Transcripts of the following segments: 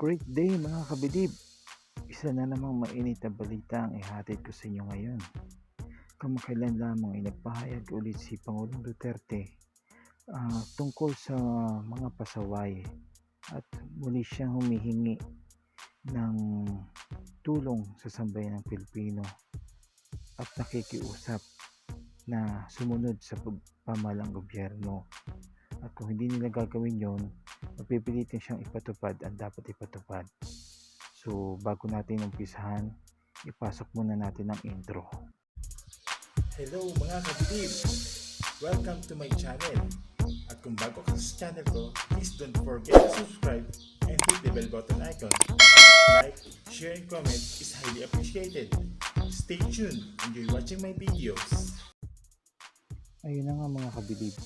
Great day mga kabilib! Isa na namang mainit na balita ang ihatid ko sa inyo ngayon. Kamakailan lamang ay nagpahayag ulit si Pangulong Duterte tungkol sa mga pasaway at muli siyang humihingi ng tulong sa sambayan ng Pilipino at nakikiusap na sumunod sa pamahalang gobyerno. At kung hindi nila gagawin yon, mapipilitin siyang ipatupad ang dapat ipatupad. So, bago natin umpisahan, ipasok muna natin ang intro. Hello mga kabitib! Welcome to my channel. At kung bago ka sa channel ko, please don't forget to subscribe and hit the bell button icon. Like, share, and comment is highly appreciated. Stay tuned. Enjoy watching my videos. Ayun na nga mga kabilib.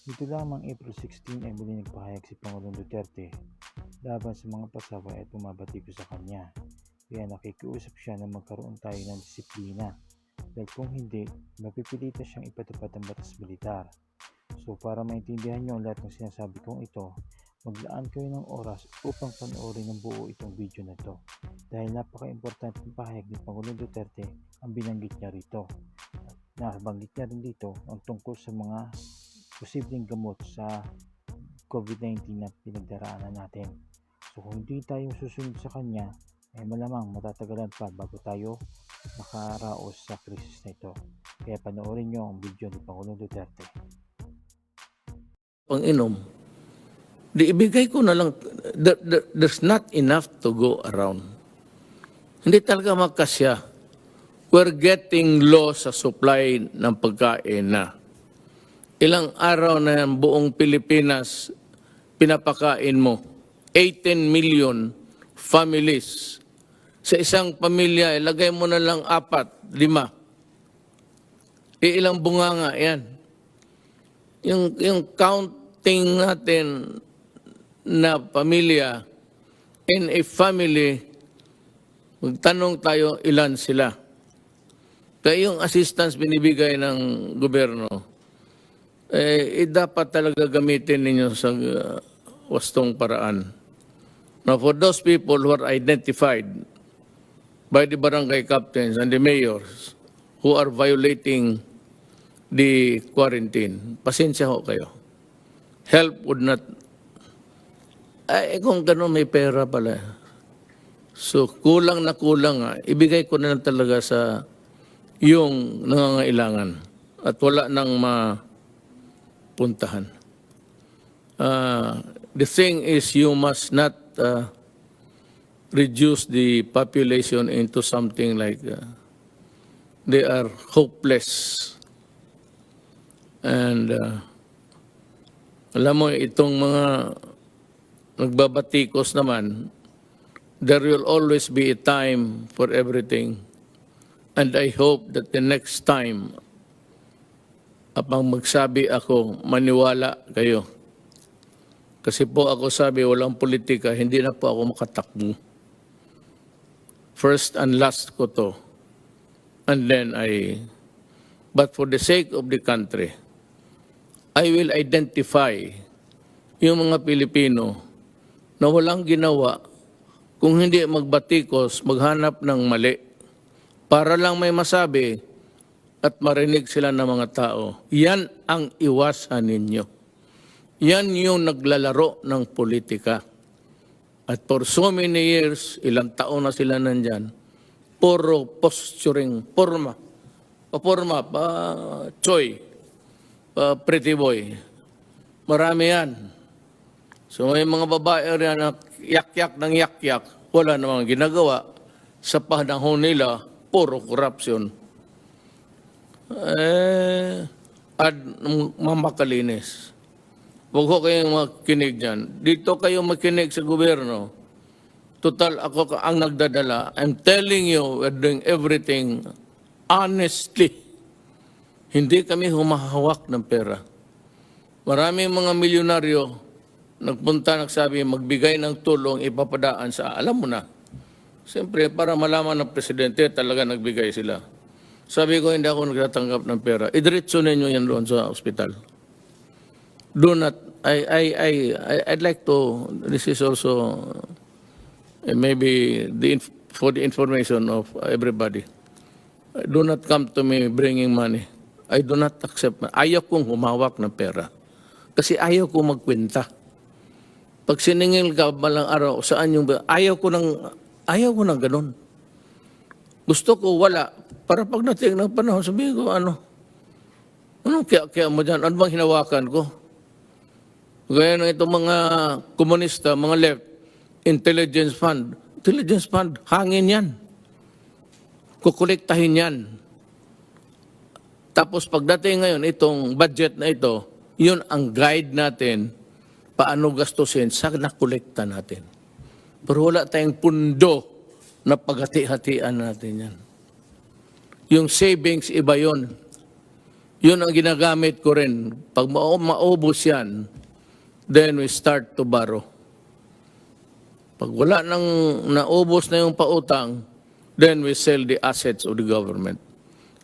Dito lamang April 16 ay muli nagpahayag si Pangulong Duterte laban sa mga pasaway at bumabati ko sa kanya. Kaya nakikiusap siya na magkaroon tayo ng disiplina. Dahil kung hindi, mapipilitan siyang ipatupad ang batas militar. So para maintindihan nyo lahat ng sinasabi kong ito, maglaan kayo ng oras upang panoorin ng buo itong video na to. Dahil napaka-importante ng pahayag ni Pangulong Duterte ang binanggit niya rito. Nabanggit niya rin dito ang tungkol sa mga posibleng gamot sa COVID-19 na pinagdaraanan natin. So kung hindi tayo susunod sa kanya, ay malamang matatagalan pa bago tayo makaraos sa krisis na ito. Kaya panoorin nyo ang video ni Pangulong Duterte. Panginom, di ibigay ko na lang, there's not enough to go around. Hindi talaga magkasya. We're getting low sa supply ng pagkain na. Ilang araw na yung buong Pilipinas pinapakain mo. 18 million families. Sa isang pamilya, ilagay mo na lang 4, 5. Ilang bunganga yan. Yung counting natin na pamilya, in a family, magtanong tayo ilan sila. Kaya yung assistance binibigay ng gobyerno, dapat talaga gamitin ninyo sa wastong paraan. Now, for those people who are identified by the barangay captains and the mayors who are violating the quarantine, pasensya ho kayo. Help would not... kung gano'n may pera pala. So, kulang na kulang ibigay ko na lang talaga sa yung nangangailangan at wala nang puntahan. The thing is, you must not reduce the population into something like they are hopeless. And alam mo, itong mga nagbabatikos naman, there will always be a time for everything. And I hope that the next time, apang magsabi ako, maniwala kayo. Kasi po ako sabi, walang politika, hindi na po ako makatakbo. First and last ko to. And then but for the sake of the country, I will identify yung mga Pilipino na walang ginawa kung hindi magbatikos, maghanap ng mali. Para lang may masabi, at marinig sila ng mga tao. Yan ang iwasan ninyo. Yan yung naglalaro ng politika. At for so many years, ilang taon na sila nandyan, puro posturing, choy, pretty boy. Marami yan. So may mga babae rin na yak-yak ng yak-yak, wala namang ginagawa. Sa panahon nila, puro corruption. At mamakalinis. Huwag ko kayong makinig dyan. Dito kayo makinig sa gobyerno. Total, ako ang nagdadala. I'm telling you, we're doing everything honestly. Hindi kami humahawak ng pera. Maraming mga milyonaryo nagpunta, nagsabi, magbigay ng tulong, ipapadaan sa, alam mo na. Siyempre, para malaman ng presidente, talaga nagbigay sila. Sabi ko, hindi ako nagtatanggap ng pera. Idiretso ninyo yan doon sa ospital. Do not, I'd like to, this is also maybe for the information of everybody, do not come to me bringing money. I do not accept. Ayaw kong humawak ng pera. Kasi ayaw ko magkwenta. Pag siningil ka balang araw, saan yung... Ayaw ko ng ganun. Gusto ko wala. Para pagdating ng panahon, sabihin ko, ano kaya mo dyan? Ano bang hinawakan ko? Gaya ng itong mga komunista, mga left, intelligence fund. Intelligence fund, hangin yan. Kukolektahin yan. Tapos pagdating ngayon, itong budget na ito, yun ang guide natin paano gastusin sa nakolekta natin. Pero wala tayong pundo na paghati-hatian natin yan. Yung savings, iba yun. Yun ang ginagamit ko rin. Pag maubos yan, then we start to borrow. Pag wala nang naubos na yung pautang, then we sell the assets of the government.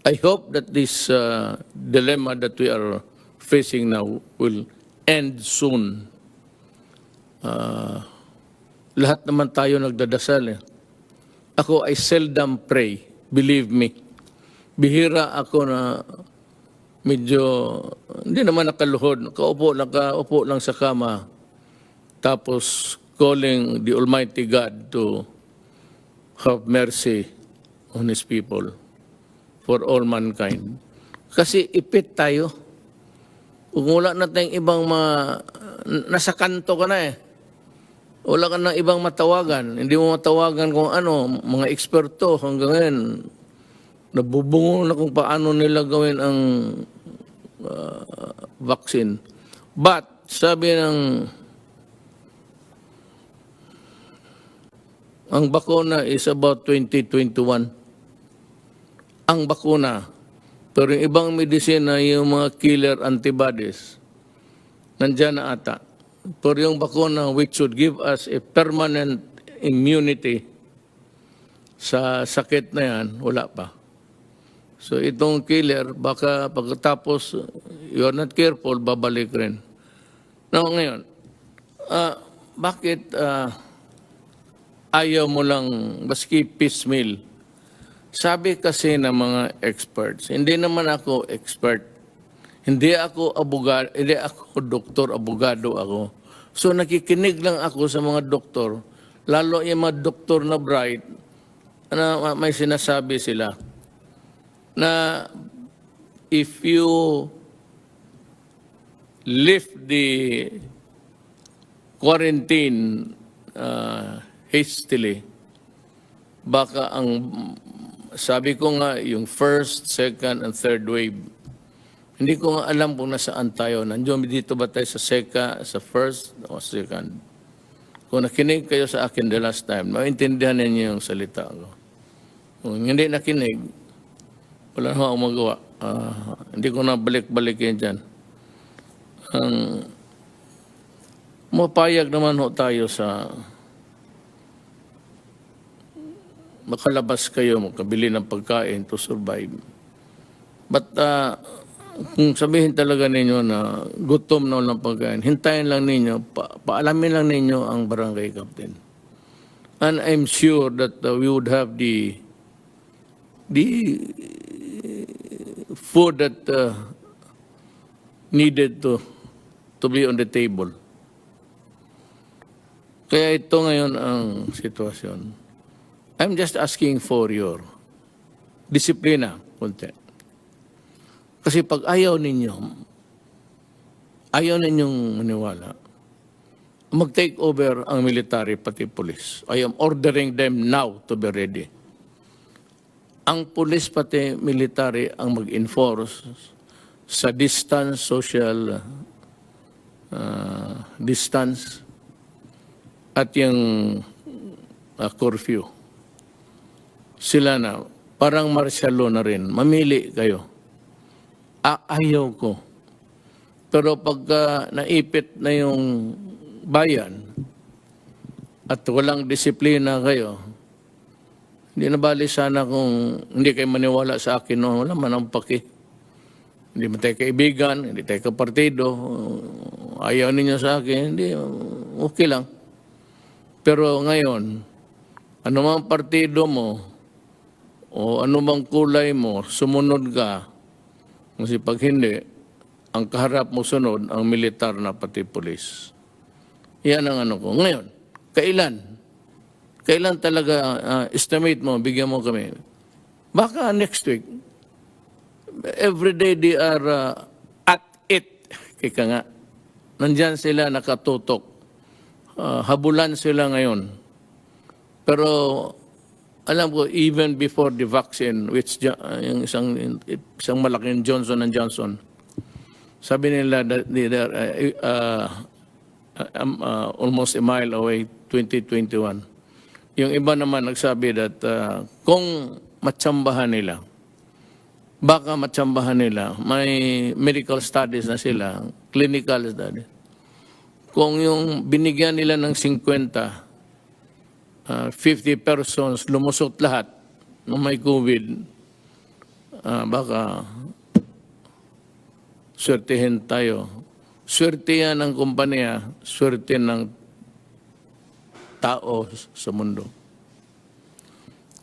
I hope that this dilemma that we are facing now will end soon. Lahat naman tayo nagdadasal. Ako, I seldom pray, believe me. Bihira ako na medyo, hindi naman nakaluhod, nakaupo lang sa kama, tapos calling the Almighty God to have mercy on His people for all mankind. Kasi ipit tayo. Kung wala na tayong ibang nasa kanto ka na eh. Wala ka na ibang matawagan. Hindi mo matawagan kung ano, mga eksperto hanggang ngayon. Nabubungo na kung paano nila gawin ang vaccine. But, sabi ang bakuna is about 2021. Ang bakuna. Pero yung ibang medisina, yung mga killer antibodies, nandyan na ata. Pero yung bakuna, which should give us a permanent immunity sa sakit na yan, wala pa. So itong killer, baka pagkatapos, you are not careful, babalik rin. Now, ngayon, bakit ayaw mo lang baski piecemeal? Sabi kasi ng mga experts, hindi naman ako expert. Hindi ako abogado, hindi ako doktor, abogado ako. So nakikinig lang ako sa mga doktor, lalo yung mga doktor na bright, na may sinasabi sila na if you lift the quarantine hastily, baka sabi ko nga, yung first, second, and third wave, hindi ko nga alam kung nasaan tayo. Nandiyo dito ba tayo sa first o second? Kung nakinig kayo sa akin the last time, maintindihan ninyo yung salita ko. Kung hindi nakinig, wala na akong magawa. Hindi ko na balik-balikin dyan. Mapayag naman ho tayo sa makalabas kayo, makabili ng pagkain to survive. But kung sabihin talaga ninyo na gutom na walang pagkain, hintayin lang ninyo, paalamin lang ninyo ang barangay captain. And I'm sure that we would have the food that needed to be on the table. Kaya ito ngayon ang sitwasyon. I'm just asking for your disiplina, kunti. Kasi pag ayaw ninyong maniwala, mag-take over ang military pati police. I am ordering them now to be ready. Ang police pati military ang mag-enforce sa distance, social distance, at yung curfew. Sila na, parang martial law na rin. Mamili kayo. Ayaw ko. Pero pagka naipit na yung bayan at walang disiplina kayo, hindi na bali sana kung hindi kayo maniwala sa akin, no? Wala man ang paki. Hindi mo tayo kaibigan, hindi tayo kapartido, ayaw ninyo sa akin, hindi, okay lang. Pero ngayon, Anumang partido mo o anumang kulay mo, sumunod ka. Kasi pag hindi, ang kaharap mo sunod, ang militar na pati polis. Yan ang ano ko. Ngayon, kailan? Kailan talaga, estimate mo, bigyan mo kami. Baka next week. Every day they are at it. Kaya nga, nandyan sila nakatutok. Habulan sila ngayon. Pero alam ko, even before the vaccine, which yung isang malaking Johnson and Johnson, sabi nila that they are almost a mile away, 2021. Yung iba naman nagsabi that kung matsambahan nila, baka matsambahan nila, may medical studies na sila, clinical studies. Kung yung binigyan nila ng 50 persons, lumusot lahat na may COVID, baka swertihin tayo. Swerte yan ng kumpanya, swerte ng tao sa mundo.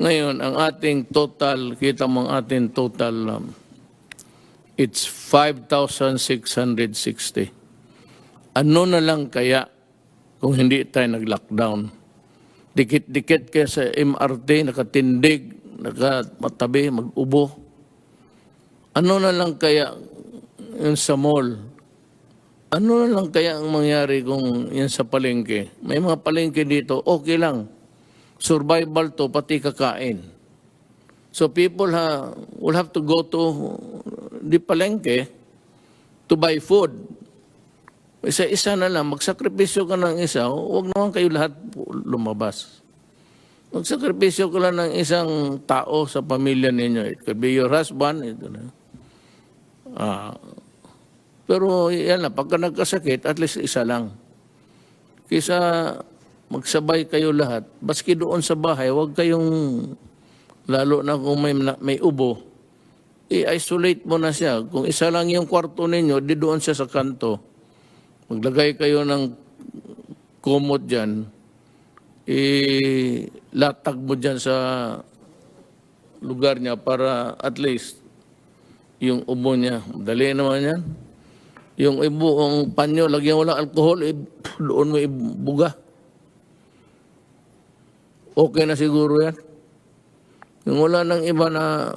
Ngayon, ang ating total, kita mo ang ating total, it's 5,660. Ano na lang kaya kung hindi tayo nag-lockdown? Dikit-dikit kaya sa MRT, nakatindig, nakamatabi, mag-ubo. Ano na lang kaya yun sa mall? Ano na lang kaya ang mangyari kung yan sa palengke? May mga palengke dito, okay lang. Survival to, pati kakain. So people will have to go to the palengke to buy food. Isa-isa na lang, magsakripisyo ka ng isa, huwag naman kayo lahat lumabas. Magsakripisyo ka lang ng isang tao sa pamilya ninyo. It could be your husband. Pero yan na, pagka nagkasakit, at least isa lang. Kisa magsabay kayo lahat, baski doon sa bahay, huwag kayong, lalo na kung may ubo, i-isolate mo na siya. Kung isa lang yung kwarto ninyo, di doon siya sa kanto. Maglagay kayo ng kumot dyan, ilatag mo dyan sa lugar niya para at least yung ubo niya. Dali naman yan. Yung ang panyo, lagyan mo lang alcohol, doon mo ibuga. Okay na siguro yan. Yung wala nang iba na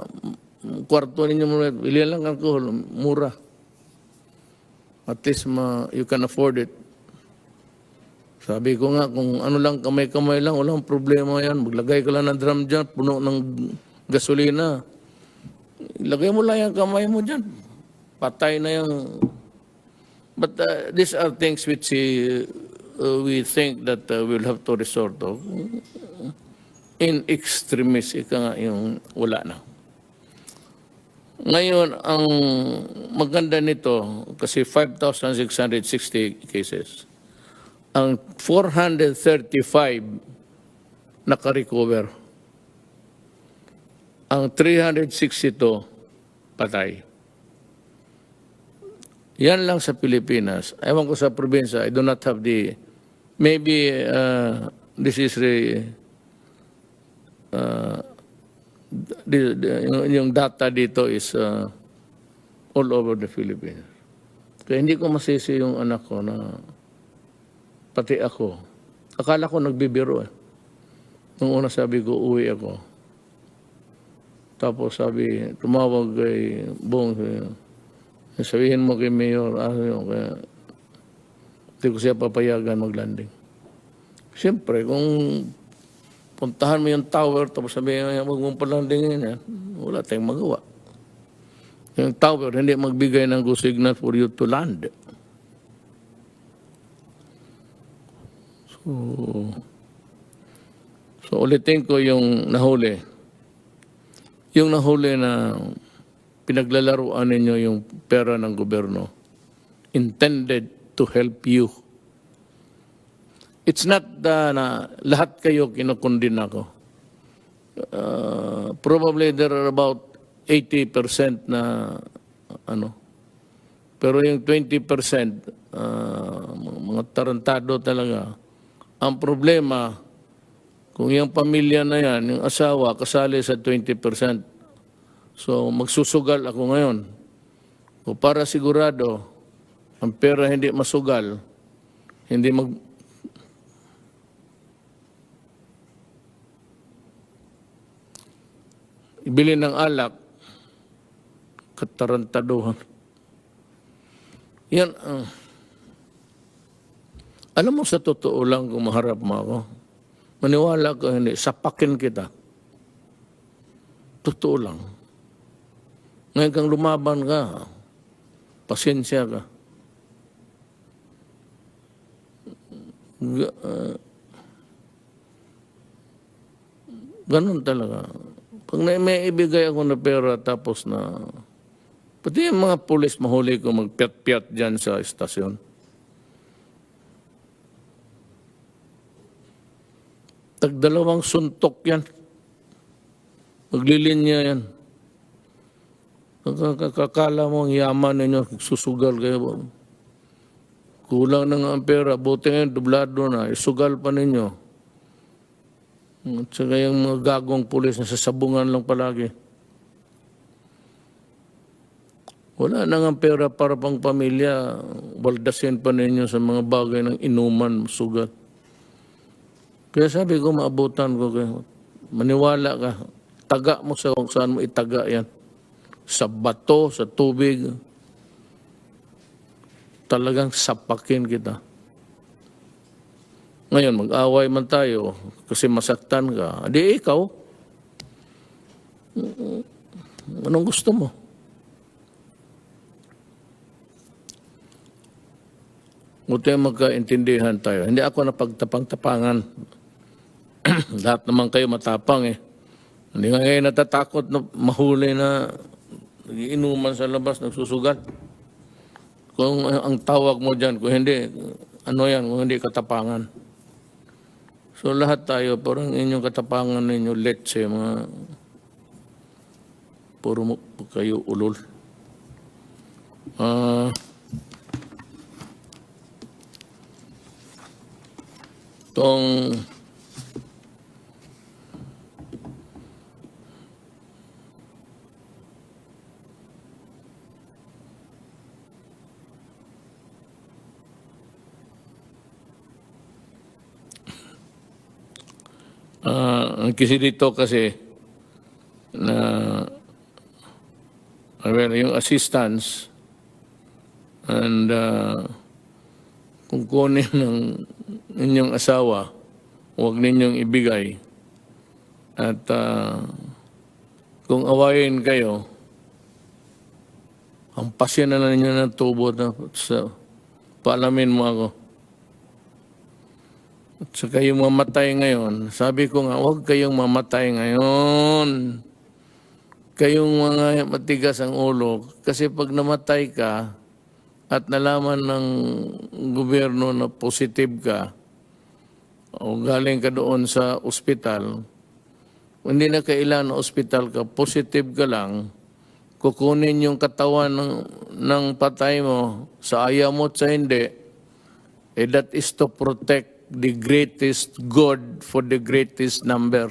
kwarto ninyo mo, bili lang alcohol, mura. At least you can afford it. Sabi ko nga, kung ano lang, kamay-kamay lang, walang problema yan. Maglagay ka lang ng drum dyan, puno ng gasolina. Ilagay mo lang yung kamay mo dyan. Patay na yung... But these are things which we think that we'll have to resort to. In extremis, ika nga yung wala na. Ngayon, ang maganda nito, kasi 5,660 cases, ang 435 naka-recover. Ang 362 patay. Yan lang sa Pilipinas. Ewan ko sa probinsya, I do not have maybe this is yung data dito is all over the Philippines. Kaya hindi ko masisi yung anak ko na pati ako. Akala ko nagbibiro eh. Nung una sabi ko, uwi ako. Tapos sabi, tumawag kay Bong, sabihin mo kay Mayor, kaya hindi ko siya papayagan mag-landing. Siyempre, kung puntahan mo yung tower, tapos sabihin mo, huwag mong palandingin yan, wala tayong magawa. Yung tower, hindi magbigay ng go signal for you to land. So ulitin ko yung nahuli. Yung nahuli na pinaglalaruan ninyo yung pera ng gobyerno, intended to help you. It's not na lahat kayo kinukundin ako. Probably there are about 80% na ano. Pero yung 20%, mga tarantado talaga. Ang problema, Kung yung pamilya na yan, yung asawa, kasali sa 20%. So magsusugal ako ngayon. O para sigurado, ang pera hindi masugal, hindi ibili ng alak, katarantaduhan. Yan, alam mo sa totoo lang kung maharap mo ako, maniwala ka hindi, sapakin kita. Totoo lang. Ngayon kang lumaban ka, pasensya ka. Ganun talaga. Pag may ibigay ako na pera tapos na, pati yung mga pulis mahuli ko magpiat-piat dyan sa estasyon. Tagdalawang suntok yan. Maglilinya yan. Kakala mo ang yaman ninyo, susugal kayo. Kulang na nga ang pera, buti ngayon, dublado na, isugal pa ninyo. At saka yung mga gagong pulis na sasabungan lang palagi. Wala na nga pera para pang pamilya, baldasin pa ninyo sa mga bagay ng inuman, sugat. Kaya sabi ko, maabutan ko kayo, maniwala ka, taga mo sa kung saan mo itaga yan. Sa bato, sa tubig, talagang sapakin kita. Ngayon, mag-away man tayo kasi masaktan ka. Di ikaw, anong gusto mo? Buti magkaintindihan tayo. Hindi ako napagtapang-tapangan. Lahat naman kayo matapang eh. Hindi nga kayo natatakot na mahuli na nagiinuman sa labas, nagsusugat. Kung ang tawag mo dyan, kung hindi, ano yan, kung hindi katapangan. So lahat tayo, parang inyong katapangan ninyo, let's say, mga puro mo kayo ulol. Itong ang kasi dito kasi na yung assistance and kung kunin ng inyong asawa, huwag ninyong ibigay. At kung awayin kayo, ang pasya na ninyo ng tubo na paalamin mo ako. At saka yung mamatay ngayon, sabi ko nga, huwag kayong mamatay ngayon. Kayong mga matigas ang ulo. Kasi pag namatay ka at nalaman ng gobyerno na positive ka, o galing ka doon sa ospital, hindi na kailangan na ospital ka, positive ka lang, kukunin yung katawan ng patay mo, sa ayaw mo at sa hindi, that is to protect the greatest good for the greatest number.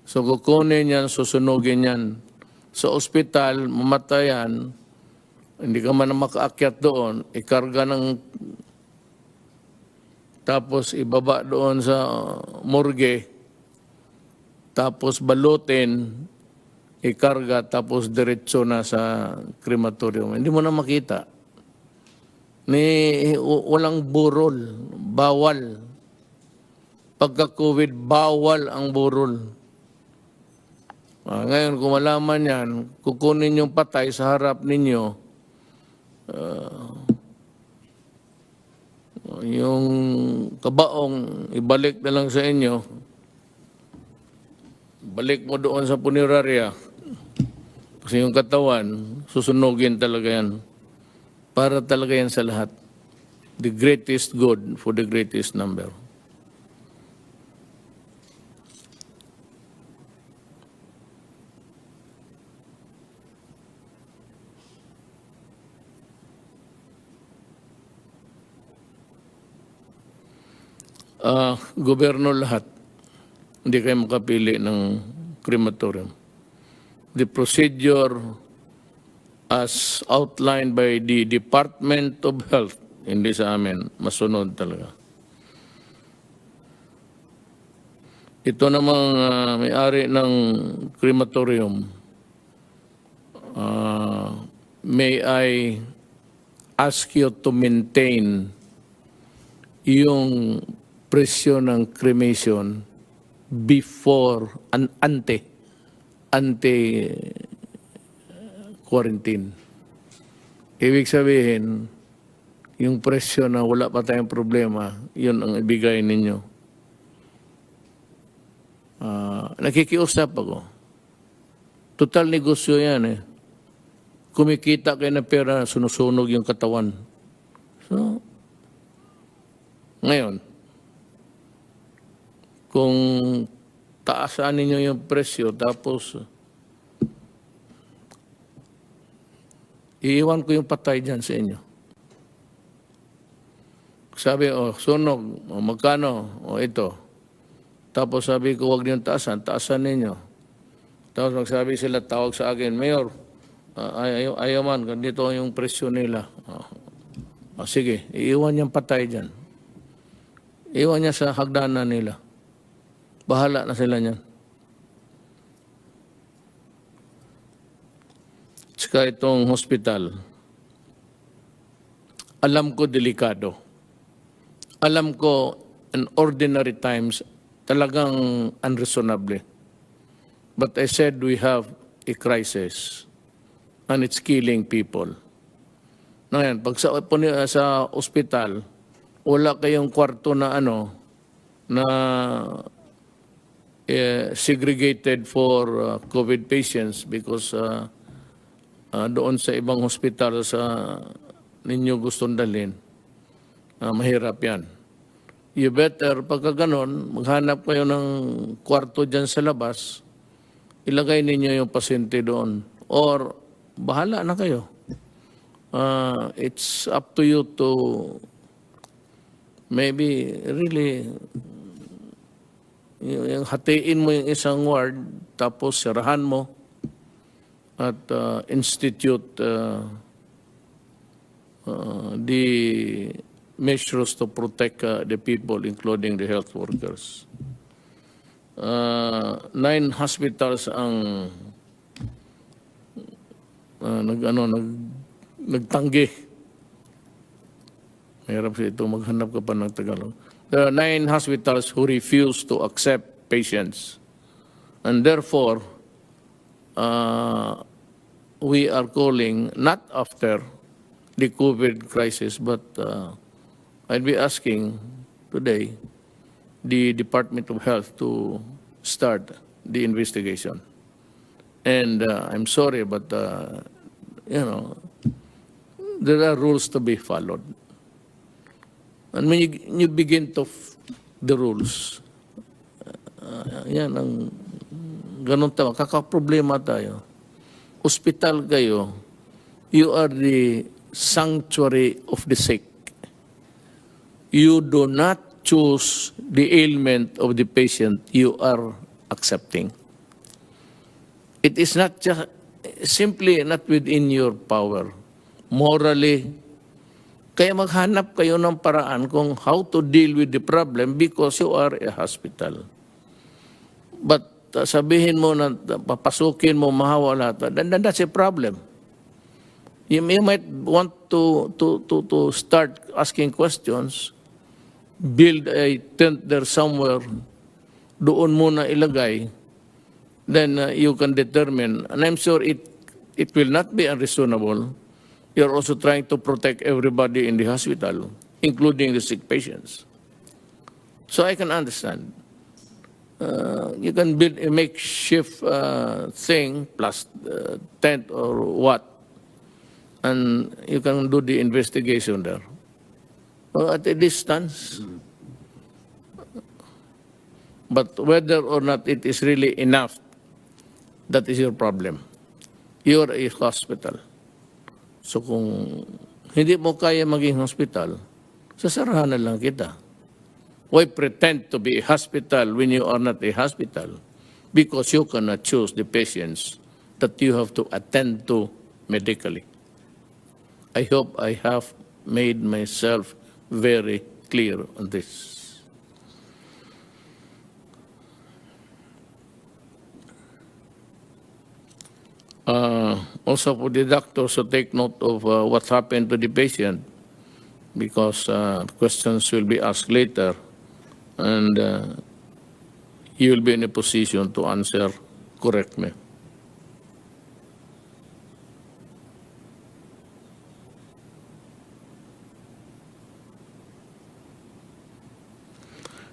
So kukunin yan, susunugin yan. Sa ospital, mamatayan, hindi ka man makaakyat doon, ikarga ng, tapos ibaba doon sa morgue, tapos balutin, ikarga, tapos diretso na sa crematorium. Hindi mo na makita. Walang burol, bawal. Pagka-COVID, bawal ang burol. Ngayon, kung malaman yan, kukunin yung patay sa harap ninyo, yung kabaong, ibalik na lang sa inyo, balik mo doon sa punerarya, kasi yung katawan, susunugin talaga yan. Para talaga yan sa lahat. The greatest good for the greatest number. Gobyerno lahat. hindi kayo makapili ng crematorium. The procedure as outlined by the Department of Health, hindi sa amin, masunod talaga. Ito namang may-ari ng crematorium, may I ask you to maintain yung presyo ng cremation before, ante-quarantine. Ibig sabihin, yung presyo na wala pa tayong problema, yun ang ibigay ninyo. Nakikiusap ako. Total negosyo yan eh. Kumikita kayo ng pera, sunusunog yung katawan. So, ngayon, kung taasan ninyo yung presyo, tapos iiwan ko yung patay dyan sa inyo. Sabi, sunog, magkano, ito. Tapos sabi ko, huwag niyong taasan ninyo. Tapos magsabi sila, tawag sa akin, Mayor, ayaw man, ganito yung presyo nila. Sige, iiwan niyang patay dyan. Iwan niya sa hagdanan nila. Bahala na sila niyan. Saka itong hospital, alam ko delikado. Alam ko in ordinary times, talagang unreasonable. But I said we have a crisis and it's killing people. Ngayon, pag sa ospital, wala kayong kwarto na segregated for COVID patients because doon sa ibang hospital sa ninyo gustong dalhin, mahirap yan. You better, pagka ganon, maghanap kayo ng kwarto dyan sa labas, ilagay ninyo yung pasyente doon. Or, bahala na kayo. It's up to you to maybe really yung hatiin mo yung isang ward, tapos sirahan mo at institute the measures to protect the people, including the health workers. 9 hospitals ang nagtanggi. Mahirap ito, maghanap ka pa ng Tagalog. There are 9 hospitals who refuse to accept patients. And therefore, we are calling, not after the COVID crisis, but I'd be asking today the Department of Health to start the investigation. And I'm sorry, but, there are rules to be followed. And when you begin to the rules, yan ang ganun tayo, kakaproblema tayo. Hospital kayo, you are the sanctuary of the sick. You do not choose the ailment of the patient you are accepting. It is not just simply not within your power. Morally, kaya maghanap kayo ng paraan kung how to deal with the problem because you are a hospital. But sabihin mo na papasukin mo, mahawala, then that's a problem. You might want to start asking questions, build a tent there somewhere, doon muna ilagay, then you can determine. And I'm sure it will not be unreasonable. You're also trying to protect everybody in the hospital, including the sick patients. So I can understand. You can build a makeshift thing, plus tent or what, and you can do the investigation there. At a distance. But whether or not it is really enough, that is your problem. You're a hospital. So kung hindi mo kaya maging hospital, sasarahan na lang kita. Why pretend to be a hospital when you are not a hospital? Because you cannot choose the patients that you have to attend to medically. I hope I have made myself very clear on this. Also for the doctors to take note of what happened to the patient, because questions will be asked later, and you will be in a position to answer correctly.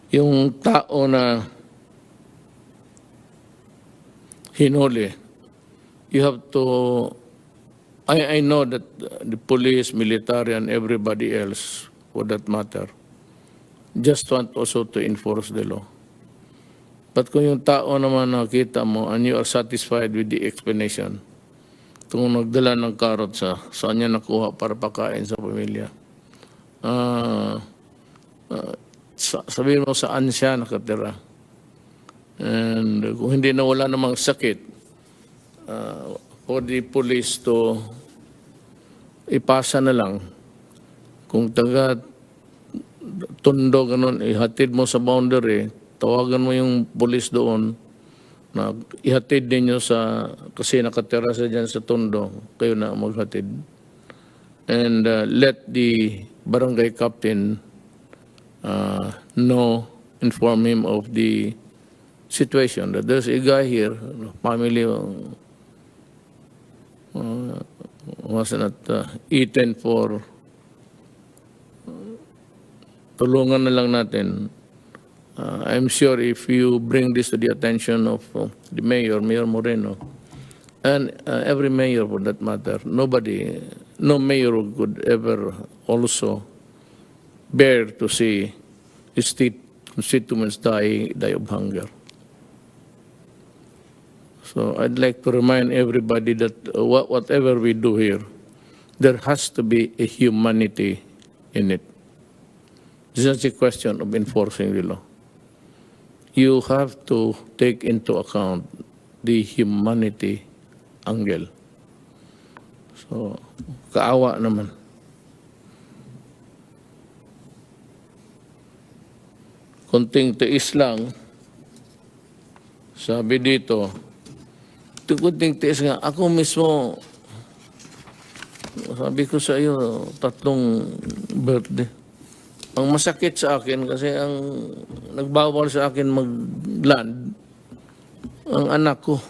Yung tao na hinuli, you have to, I know that the police, military, and everybody else, for that matter, just want also to enforce the law. But kung yung tao naman nakita mo and you are satisfied with the explanation, kung nagdala ng karot saan niya nakuha para pakain sa pamilya, sabihin mo saan siya nakatira. And kung hindi na wala namang sakit, for the police to ipasa na lang. Kung taga Tondo, ganun, ihatid mo sa boundary, tawagan mo yung police doon na ihatid ninyo kasi nakatira sa dyan sa Tondo, kayo na maghatid. And let the barangay captain inform him of the situation, that there's a guy here, family was not eaten for, tulungan na lang natin. I'm sure if you bring this to the attention of the mayor, Mayor Moreno, and every mayor for that matter, no mayor could ever also bear to see his constituents die of hunger. So I'd like to remind everybody that whatever we do here, there has to be a humanity in it. It's not a question of enforcing the law. You have to take into account the humanity angle. So, kaawa naman. Konting tiis lang, sabi dito, kunting tiis nga, ako mismo, sabi ko sa iyo, 3 birthday. Ang masakit sa akin kasi ang nagbawal sa akin mag-land, ang anak ko.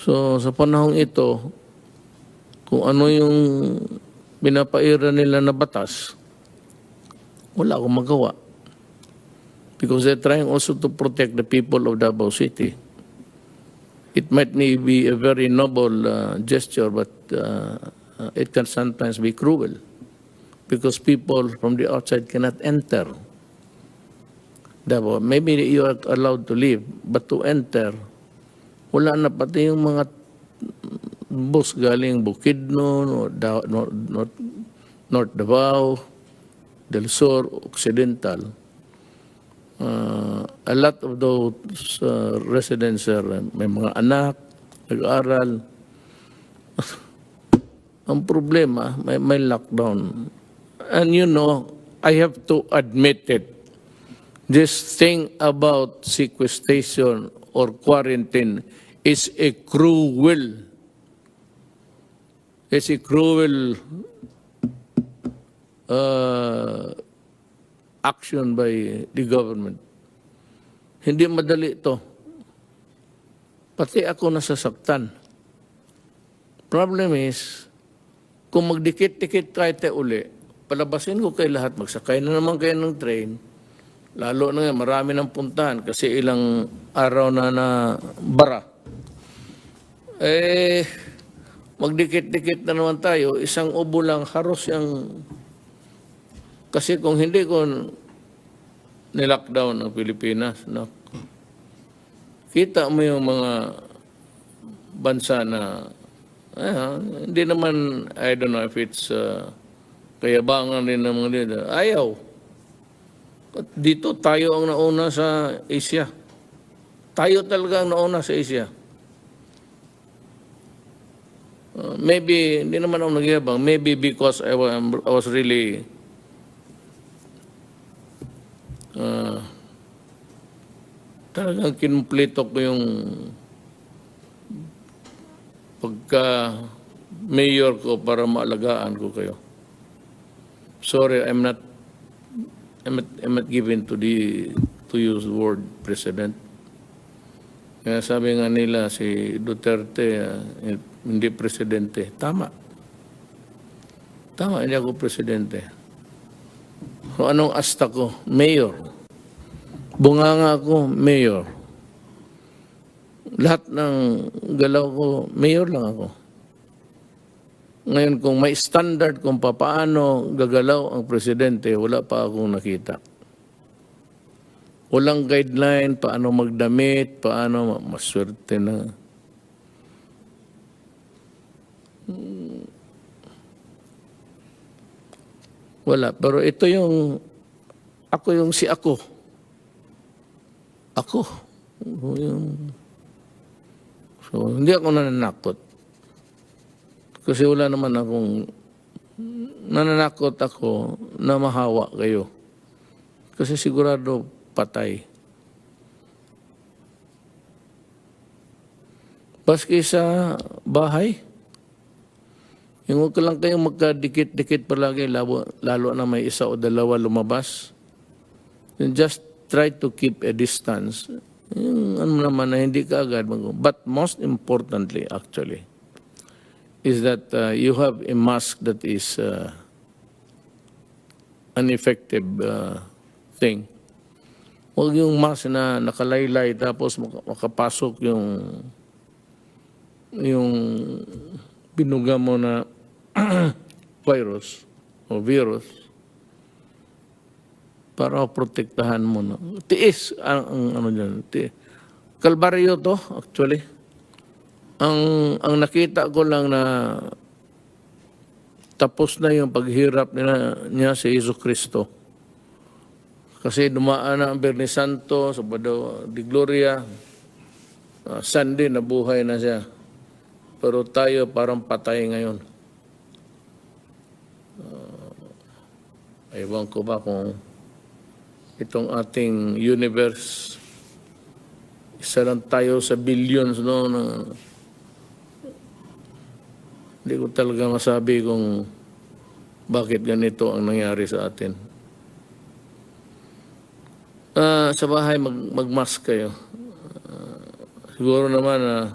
So sa panahong ito, kung ano yung pinapaira nila na batas, wala akong magawa. Because they're trying also to protect the people of Davao City. It might be a very noble gesture, but it can sometimes be cruel because people from the outside cannot enter. Davao. Maybe you are allowed to leave, but to enter, wala na pati yung mga bus galing Bukidnon, North Davao, Del Sur, Occidental. A lot of those residents may mga anak, nag-aaral. Ang problema, may lockdown. And you know, I have to admit it. This thing about sequestration or quarantine is a cruel. It's a cruel action by the government. Hindi madali ito. Pati ako nasasaktan. Problem is, kung magdikit-dikit kahit uli, palabasin ko kayo lahat, magsakay na naman kayo ng train, lalo na nga, marami ng puntahan kasi ilang araw na bara. Magdikit-dikit na naman tayo, isang ubo lang, haros yung. Kasi kung hindi ko nilockdown ang Pilipinas, kita mo yung mga bansa na, hindi naman, I don't know if it's kayabangan rin ng mga leader, ayaw. At dito tayo ang nauna sa Asia. Tayo talaga ang nauna sa Asia. Maybe, hindi naman ako nagyabang, maybe because I was really talagang kinumpleto ko yung pagka mayor ko para maalagaan ko kayo. Sorry, I'm not given to use the word president. Kaya sabi nga nila si Duterte hindi presidente. Tama. Tama, hindi ako presidente. So, anong asta ko? Mayor. Bunganga ako, mayor. Lahat ng galaw ko, mayor lang ako. Ngayon, kung may standard kung paano gagalaw ang presidente, wala pa akong nakita. Walang guideline, paano magdamit, paano maswerte na. Wala. Pero ito yung, ako yung si ako. Ako. So, hindi ako nananakot. Kasi wala naman akong, nananakot ako na mahawa kayo. Kasi sigurado patay. Paski sa bahay, yung huwag lang kayong magkadikit-dikit palagi, lalo na may isa o dalawa lumabas. You just try to keep a distance. Yung ano naman na hindi ka agad But most importantly, actually, is that you have a mask that is an effective thing. Huwag yung mask na nakalaylay tapos makapasok yung binuga mo na virus o virus para protektahan mo. No? Tiis ang ano dyan. Kalbaryo to, actually. Ang nakita ko lang na tapos na yung paghirap niya si Yesu Cristo. Kasi dumaan na ang Biyernes Santo, Sabado di Gloria, Sunday nabuhay na siya. Pero tayo parang patay ngayon. Ewan ko ba kung itong ating universe, isa lang tayo sa billions, no? Hindi ko talaga masabi kung bakit ganito ang nangyari sa atin. Sa bahay, mag-mask kayo. Siguro naman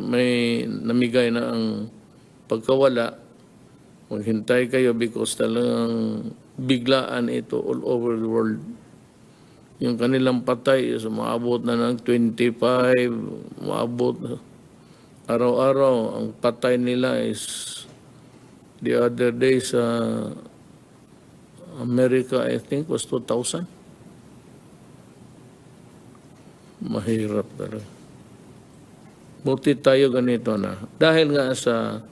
may namigay na ang pagkawala. Maghintay kayo because talagang biglaan ito all over the world. Yung kanilang patay is maabot na ng 25, maabot na. Araw-araw, ang patay nila is the other day sa America, I think, was 2,000. Mahirap talaga. Buti tayo ganito na. Dahil nga sa,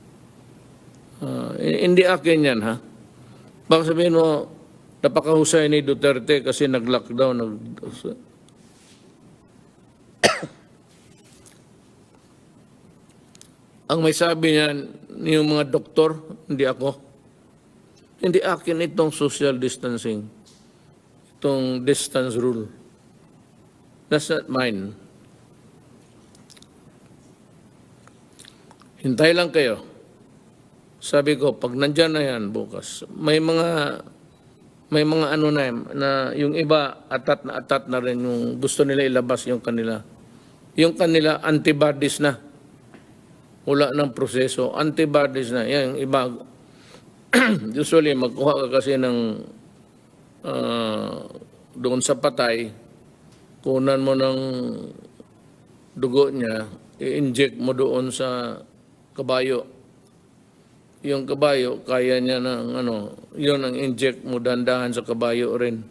hindi akin yan, ha? Baka sabihin mo, napakahusay ni Duterte kasi nag-lockdown. Ang may sabi niyan, yung mga doktor, hindi ako. Hindi akin itong social distancing. Itong distance rule. That's not mine. Hintay lang kayo. Sabi ko, pag nandyan na yan bukas, may mga ano na yung iba atat na rin yung gusto nila ilabas yung kanila antibodies na. Wala ng proseso, antibodies na. Yan, yung iba, usually magkuha ka kasi ng doon sa patay, kunan mo ng dugo niya, i-inject mo doon sa kabayo. Yung kabayo, kaya niya ng yun ang inject mo dandahan sa kabayo rin.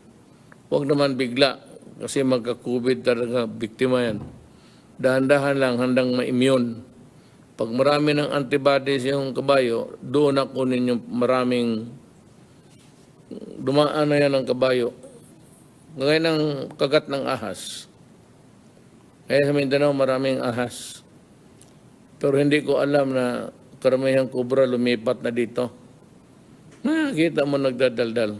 Huwag naman bigla, kasi magka-COVID talaga, biktima yan. Dahan-dahan lang, handang ma-immune. Pag marami ng antibodies yung kabayo, doon na kunin yung maraming, dumaan na yan ang kabayo. Gaya ng kagat ng ahas. Kaya sa Mindanao maraming ahas. Pero hindi ko alam na karamihang kubra lumipat na dito. Nakikita mo nagdadaldal.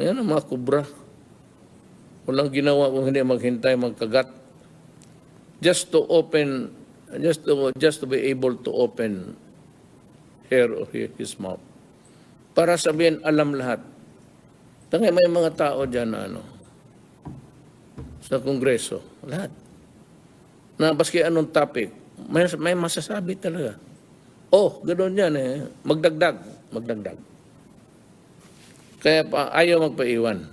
Ayan ang mga kubra. Walang ginawa kung hindi maghintay magkagat. Just to be able to open her or his mouth. Para sabihin alam lahat. Tangay may mga tao diyan na sa Kongreso, lahat. Na baski anong topic, may masasabi talaga. Oh, ganoon yan eh. Magdagdag. Kaya ayaw magpaiwan.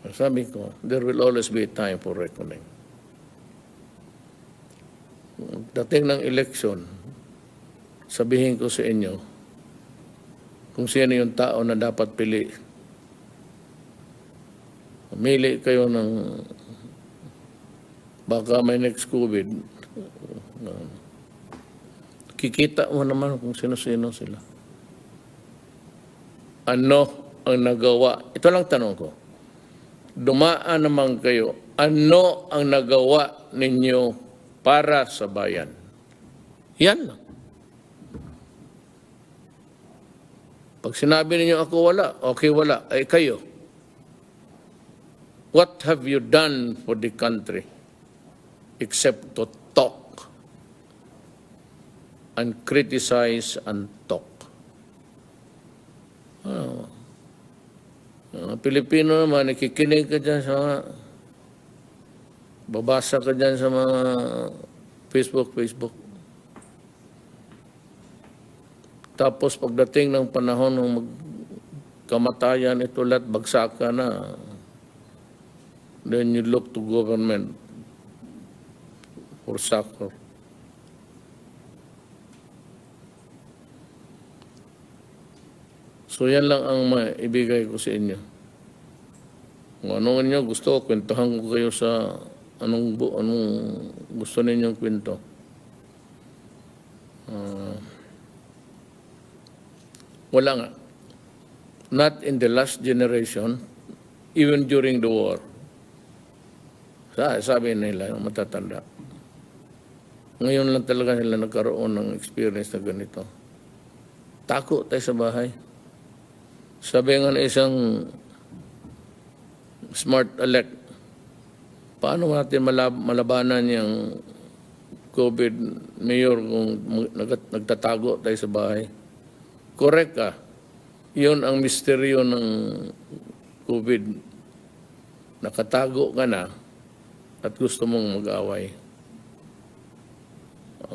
Sabi ko, there will always be a time for reckoning. Dating ng eleksyon, sabihin ko sa inyo, kung sino yung tao na dapat pili. Pumili kayo ng baka may next COVID. Kikita mo naman kung sino-sino sila. Ano ang nagawa? Ito lang tanong ko. Dumaan naman kayo. Ano ang nagawa ninyo para sa bayan? Yan lang. Pag sinabi ninyo ako wala, okay wala, ay kayo. What have you done for the country except to talk and criticize and talk? Pilipino naman, nakikinig ka dyan sa mga, babasa ka dyan sa mga Facebook. Tapos pagdating ng panahon ng kamatayan, ito lahat bagsak ka na. Then you look to government for succor. So yan lang ang maibigay ko sa inyo. Kung ano ninyo gusto, kwentuhan ko kayo sa anong gusto ninyong kwento. Wala nga. Not in the last generation, even during the war. Sabi nila, yung matatanda. Ngayon lang talaga sila nagkaroon ng experience na ganito. Tako tayo sa bahay. Sabi nga na isang smart elect, paano natin malabanan yung COVID, Mayor, kung nagtatago tayo sa bahay? Correct ka. Yun ang misteryo ng COVID. Nakatago ka na at gusto mong mag-away.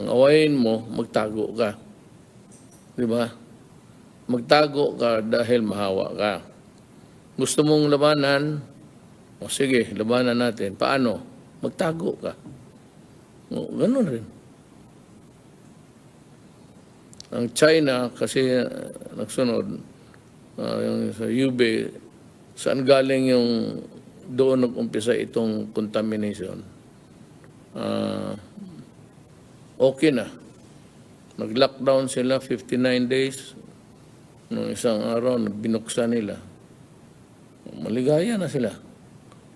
Ang awayin mo, magtago ka. Di ba? Magtago ka dahil mahawa ka. Gusto mong labanan, o sige, labanan natin. Paano? Magtago ka. O, ganun rin. Ang China, kasi nagsunod, yung sa UB, saan galing yung doon nag-umpisa itong contamination. Okay na. Nag-lockdown sila 59 days. Noong isang araw, binuksan nila. Maligaya na sila.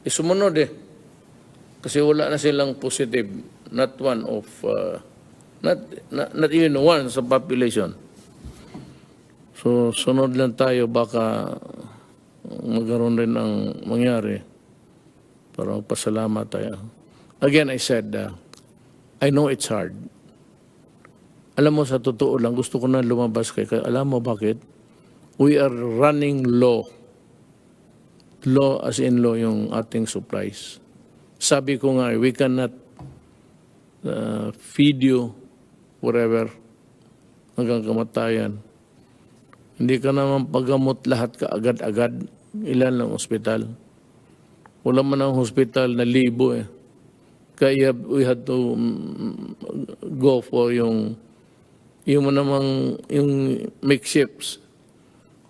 Sumunod eh. Kasi wala na silang positive. Not one of, not even one sa population. So, sunod lang tayo, baka magkaroon rin ang mangyari. Pero pasalamat tayo. Again, I said, I know it's hard. Alam mo, sa totoo lang, gusto ko na lumabas kaya alam mo bakit? We are running low. Low as in low yung ating supplies. Sabi ko nga, we cannot feed you forever hanggang kamatayan. Hindi ka naman paggamot lahat ka agad-agad. Ilan lang ospital. Wala man ang hospital na libo eh. Kaya we had to go for yung makeshift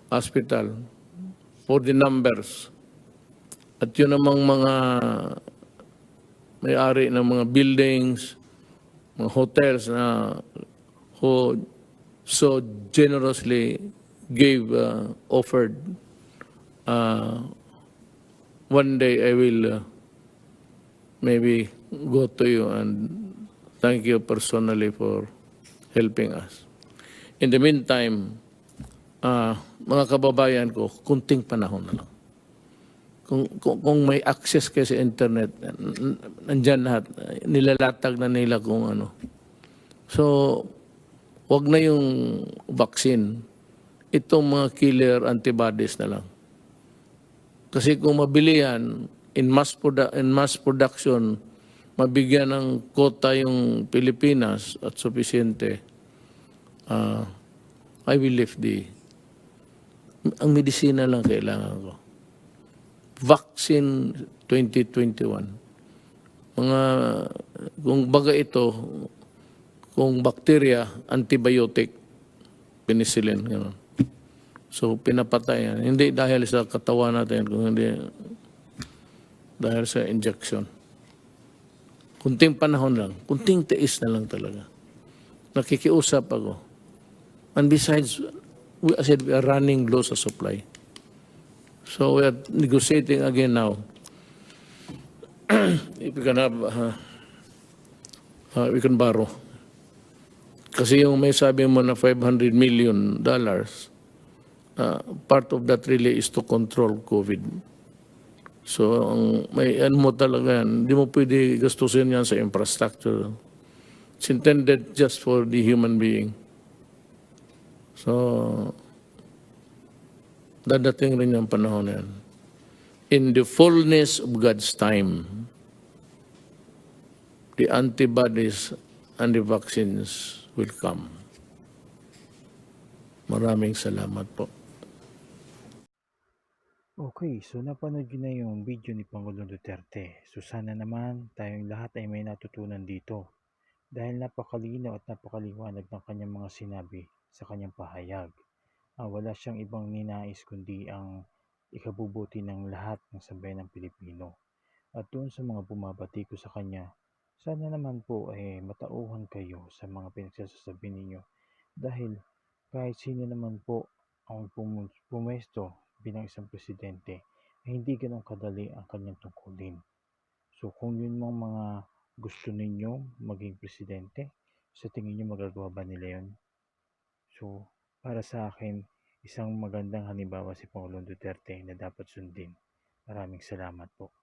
hospital for the numbers. At yun namang mga may-ari ng mga buildings, mga hotels na who so generously offered one day I will maybe go to you and thank you personally for helping us. In the meantime, mga kababayan ko, kunting panahon na lang. Kung may access kayo sa internet, nandyan lahat, nilalatag na nila kung ano. So, wag na yung vaccine. Itong mga killer antibodies na lang. Kasi kung mabili yan, in mass production, mabigyan ng quota yung Pilipinas at sufisyente, I will lift ang medisina lang kailangan ko. Vaccine 2021. Kung baga ito, kung bacteria, antibiotic, penicillin, gano'n. So, pinapatay yan. Hindi dahil sa katawan natin, kung hindi dahil sa injection. Kunting panahon lang, kunting tiis na lang talaga. Nakikiusap ako. And besides, I said we are running low sa supply. So we are negotiating again now. If we can have, we can borrow. Kasi yung may sabi mo na $500 million, part of that really is to control COVID. So, may mo talaga yan. Hindi mo pwede gastusin yan sa infrastructure. It's intended just for the human being. So, dadating rin yung panahon na yan. In the fullness of God's time, the antibodies and the vaccines will come. Maraming salamat po. Okay, so napanood nyo na yung video ni Pangulong Duterte. So sana naman tayong lahat ay may natutunan dito. Dahil napakalinaw at napakaliwanag ng kanyang mga sinabi sa kanyang pahayag. Wala siyang ibang ninais kundi ang ikabubuti ng lahat ng sambayan ng Pilipino. At doon sa mga bumabati ko sa kanya, sana naman po ay matauhan kayo sa mga pinagsasabi ninyo dahil kahit sino naman po ang pumesto bilang isang presidente ay hindi ganun kadali ang kanyang tungkulin. So kung yun mga gusto ninyo maging presidente, sa tingin nyo magagawa ba nila yun? So para sa akin, isang magandang halimbawa si Pangulong Duterte na dapat sundin. Maraming salamat po.